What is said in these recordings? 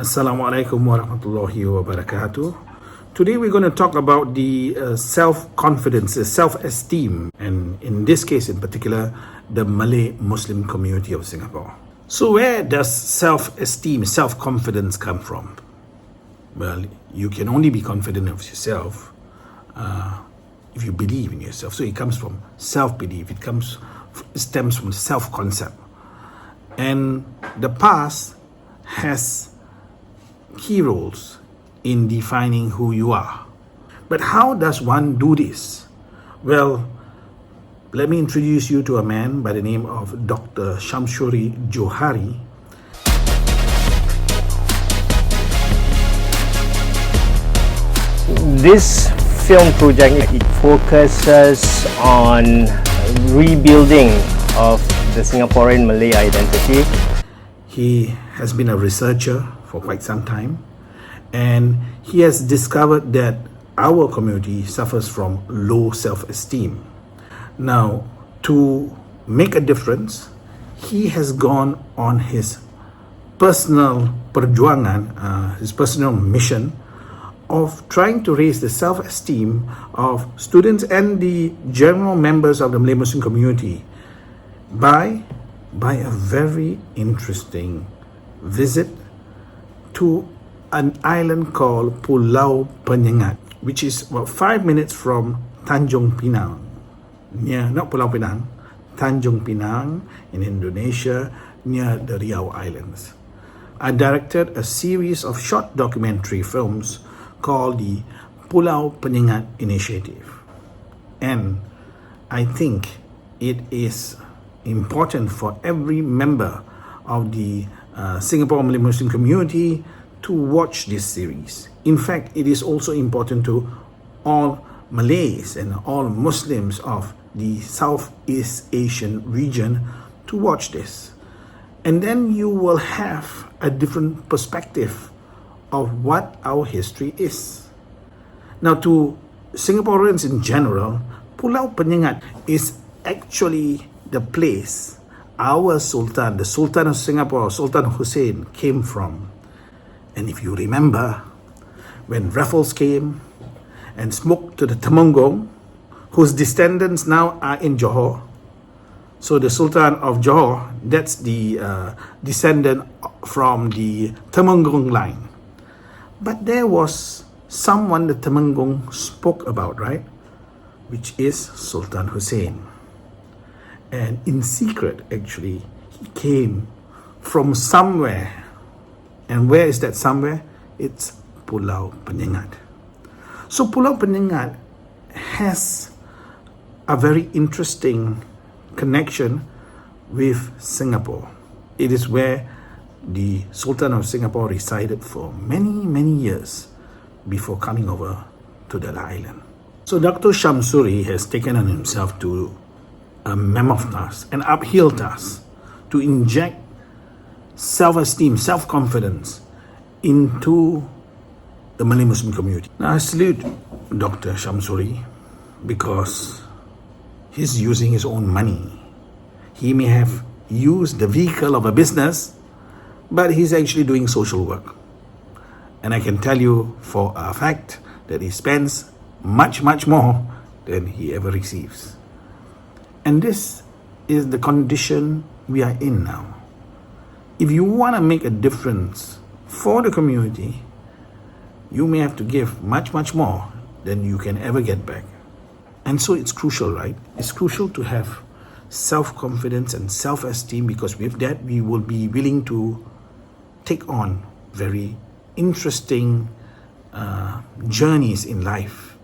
Assalamu alaikum wa rahmatullahi wa barakatuh. Today we're going to talk about the self-confidence, the self-esteem, and in this case in particular, the Malay-Muslim community of Singapore. So where does self-esteem, self-confidence come from? Well, you can only be confident of yourself if you believe in yourself. So it comes from self-belief. It stems from self-concept. And the past has key roles in defining who you are. But how does one do this? Well, let me introduce you to a man by the name of Dr. Shamsuri Juhari. This film project, it focuses on rebuilding of the Singaporean Malay identity. He has been a researcher for quite some time, and he has discovered that our community suffers from low self-esteem. Now, to make a difference, he has gone on his personal perjuangan, his personal mission of trying to raise the self-esteem of students and the general members of the Malay-Muslim community by a very interesting visit to an island called Pulau Penyengat, which is about 5 minutes from Tanjung Pinang. Not Pulau Pinang, Tanjung Pinang in Indonesia, near the Riau Islands. I directed a series of short documentary films called the Pulau Penyengat Initiative. And I think it is important for every member of the Singapore Malay-Muslim community to watch this series. In fact, it is also important to all Malays and all Muslims of the Southeast Asian region to watch this. And then you will have a different perspective of what our history is. Now, to Singaporeans in general, Pulau Penyengat is actually the place our Sultan, the Sultan of Singapore, Sultan Hussein, came from. And if you remember, when Raffles came and smoked to the Temenggung, whose descendants now are in Johor. So the Sultan of Johor, that's the descendant from the Temenggung line. But there was someone the Temenggung spoke about, right? Which is Sultan Hussein. And in secret, actually, he came from somewhere. And where is that somewhere? It's Pulau Penyengat. So Pulau Penyengat has a very interesting connection with Singapore. It is where the Sultan of Singapore resided for many years before coming over to the island. So Dr. Shamsuri has taken on himself to a mammoth task, an uphill task, to inject self-esteem, self-confidence into the Malay-Muslim community. Now I salute Dr. Shamsuri because he's using his own money. He may have used the vehicle of a business, but he's actually doing social work. And I can tell you for a fact that he spends much more than he ever receives. And this is the condition we are in now. If you want to make a difference for the community, you may have to give much more than you can ever get back. And so it's crucial, right? It's crucial to have self-confidence and self-esteem, because with that we will be willing to take on very interesting journeys in life.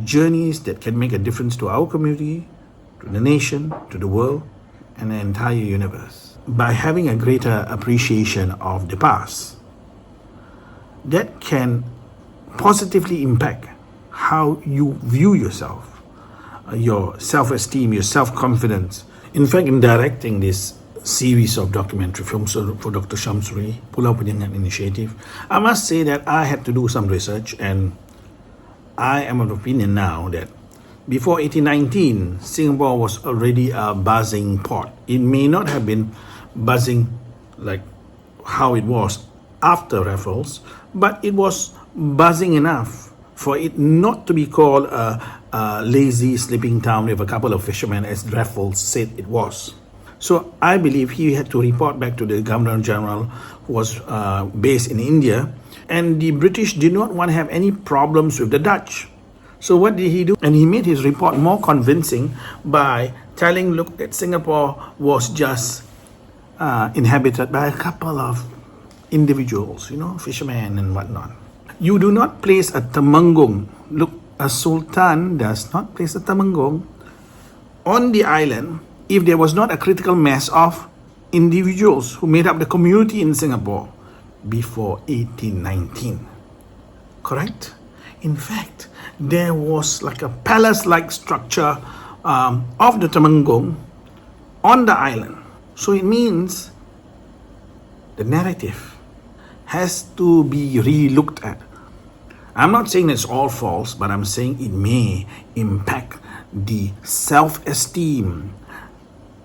Journeys that can make a difference to our community, to the nation, to the world, and the entire universe. By having a greater appreciation of the past, that can positively impact how you view yourself, your self-esteem, your self-confidence. In fact, in directing this series of documentary films for Dr. Shamsuri, Pulau Penyengat Initiative, I must say that I had to do some research, and I am of the opinion now that before 1819, Singapore was already a buzzing port. It may not have been buzzing like how it was after Raffles, but it was buzzing enough for it not to be called a lazy sleeping town with a couple of fishermen, as Raffles said it was. So I believe he had to report back to the Governor General, who was based in India, and the British did not want to have any problems with the Dutch. So what did he do? And he made his report more convincing by telling, look, that Singapore was just inhabited by a couple of individuals, fishermen and whatnot. You do not place a Temenggung. Look, a sultan does not place a Temenggung on the island if there was not a critical mass of individuals who made up the community in Singapore before 1819. Correct? In fact, there was like a palace-like structure of the Temenggung on the island. So it means the narrative has to be re-looked at. I'm not saying it's all false, but I'm saying it may impact the self-esteem,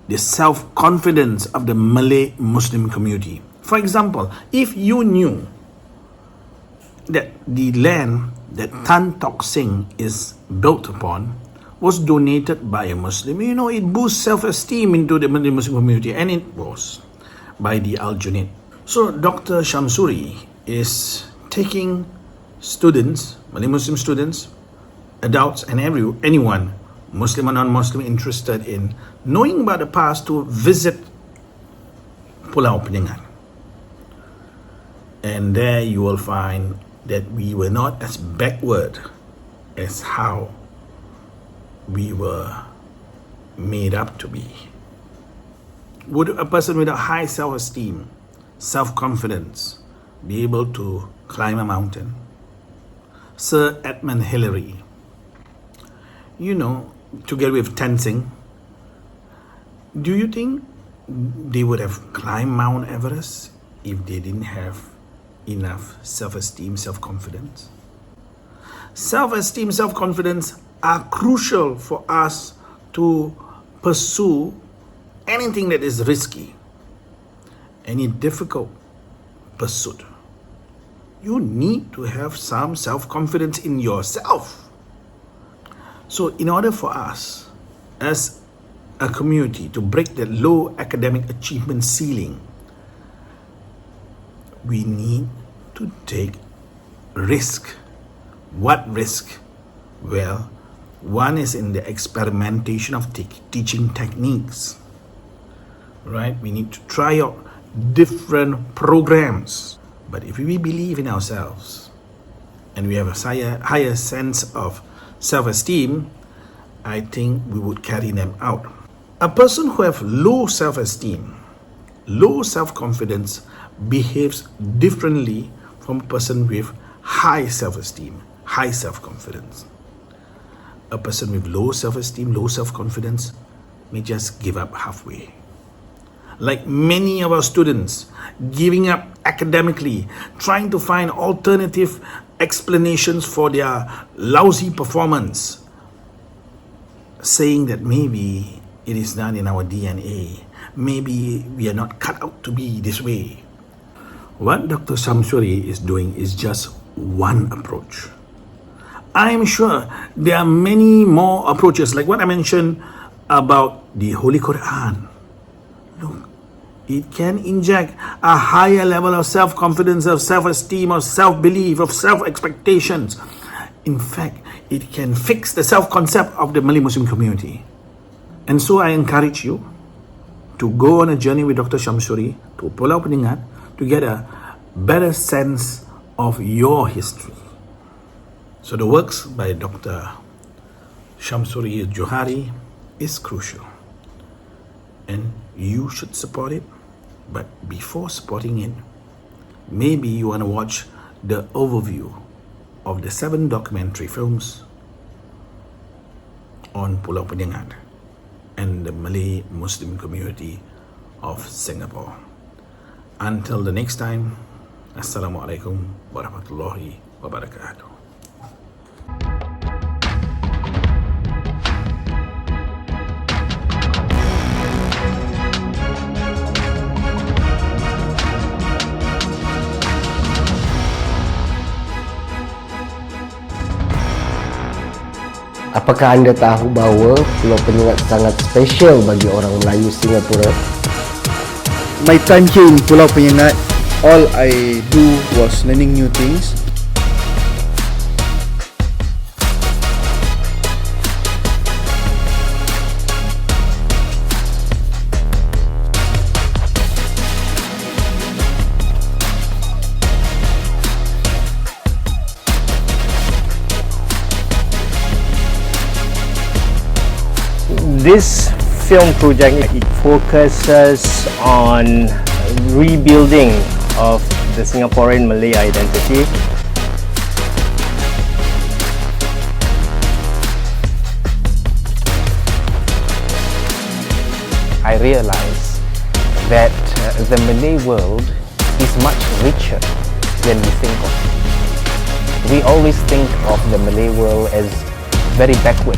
the self-confidence of the Malay-Muslim community. For example, if you knew that the land that Tan Tock Seng is built upon was donated by a Muslim, it boosts self-esteem into the Malay-Muslim community, and it was by the Al-Junaid. So Dr. Shamsuri is taking students, Malay-Muslim students, adults, and anyone, Muslim or non-Muslim, interested in knowing about the past to visit Pulau Penyengat. And there you will find that we were not as backward as how we were made up to be. Would a person with a high self-esteem, self-confidence be able to climb a mountain? Sir Edmund Hillary, together with Tenzing, do you think they would have climbed Mount Everest if they didn't have enough self-esteem, self-confidence? Self-esteem, self-confidence are crucial for us to pursue anything that is risky, any difficult pursuit. You need to have some self-confidence in yourself. So in order for us as a community to break the low academic achievement ceiling, we need to take risk. What risk? Well, one is in the experimentation of teaching techniques, right? We need to try out different programs. But if we believe in ourselves and we have a higher sense of self-esteem, I think we would carry them out. A person who has low self-esteem, low self-confidence behaves differently from a person with high self-esteem, high self-confidence. A person with low self-esteem, low self-confidence may just give up halfway. Like many of our students, giving up academically, trying to find alternative explanations for their lousy performance, saying that maybe it is not in our DNA, maybe we are not cut out to be this way. What Dr. Shamsuri is doing is just one approach. I am sure there are many more approaches, like what I mentioned about the Holy Quran. Look, it can inject a higher level of self-confidence, of self-esteem, of self-belief, of self-expectations. In fact, it can fix the self-concept of the Malay-Muslim community. And so I encourage you to go on a journey with Dr. Shamsuri to Pulau Penyengat to get a better sense of your history. So the works by Dr. Shamsuri Juhari is crucial, and you should support it. But before supporting it, maybe you want to watch the overview of the 7 documentary films on Pulau Penyengat and the Malay-Muslim community of Singapore. Until the next time, Assalamualaikum warahmatullahi wabarakatuh. Apakah anda tahu bahawa Pulau Penyengat sangat special bagi orang Melayu Singapura? My time here in Pulau Penyengat, all I do was learning new things. This film project, it focuses on rebuilding of the Singaporean Malay identity. I realize that the Malay world is much richer than we think of. We always think of the Malay world as very backward.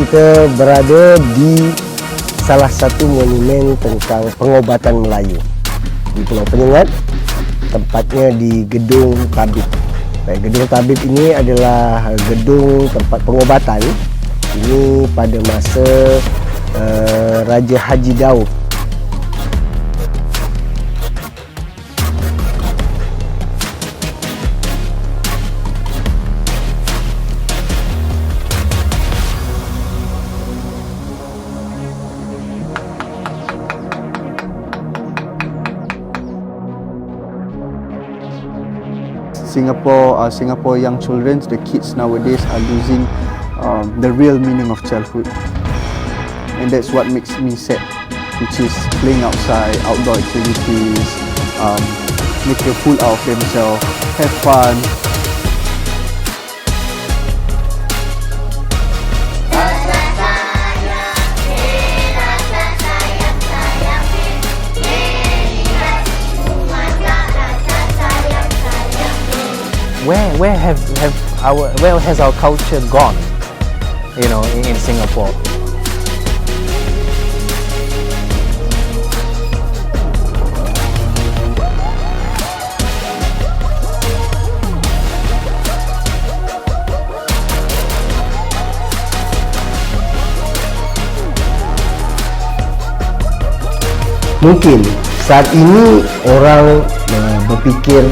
Kita berada di salah satu monumen tentang pengobatan Melayu di Pulau Penyengat, tempatnya di Gedung Tabib. Gedung Tabib ini adalah gedung tempat pengobatan. Ini pada masa Raja Haji Daud. Singapore young children, the kids nowadays are losing the real meaning of childhood, and that's what makes me sad, which is playing outside, outdoor activities, make a fool out of themselves, have fun. Where has our culture gone, you know, in Singapore? Mungkin saat ini orang berfikir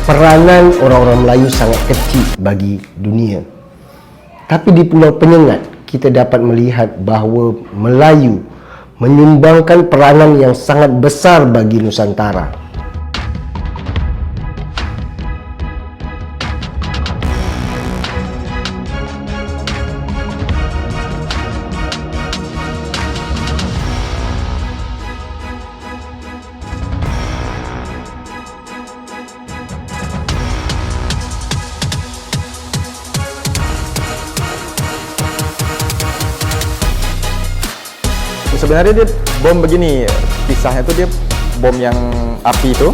peranan orang-orang Melayu sangat kecil bagi dunia. Tapi di Pulau Penyengat, kita dapat melihat bahawa Melayu menyumbangkan peranan yang sangat besar bagi Nusantara. Sebenarnya dia bom begini, kisahnya tu dia bom yang api tu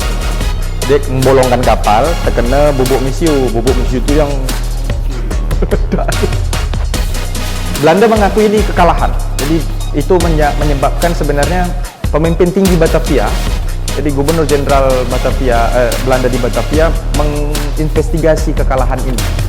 dia membolongkan kapal, terkena bubuk misiu tu yang Belanda mengakui ini kekalahan. Jadi itu menyebabkan sebenarnya pemimpin tinggi Batavia, jadi Gubernur Jenderal Belanda di Batavia menginvestigasi kekalahan ini.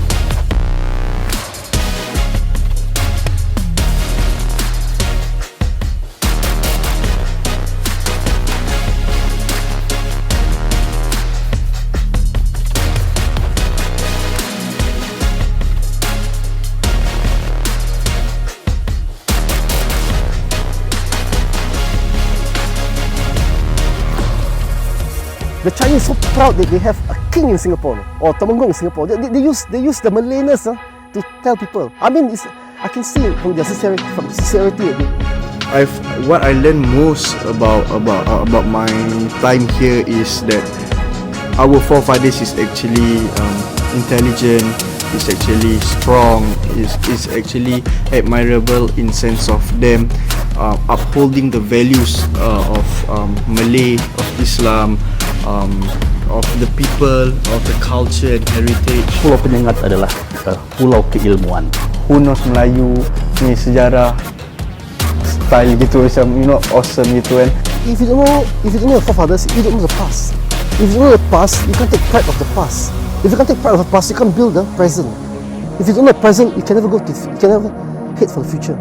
The Chinese so proud that they have a king in Singapore or Temenggung in Singapore. They use the Malayness to tell people. I mean, I can see it from their sincerity. What I learned most about my time here is that our forefathers is actually intelligent, is actually strong, is actually admirable in sense of them upholding the values of Malay, of Islam, of the people, of the culture and heritage. Pulau Penyengat adalah pulau keilmuan. who knows Melayu ni sejarah style gitu, macam awesome gitu kan. If you don't know your forefathers, you don't know the past. If you don't know the past, you can't take pride of the past. If you can't take pride of the past, you can't build the present. If you don't know the present, you can never head for the future.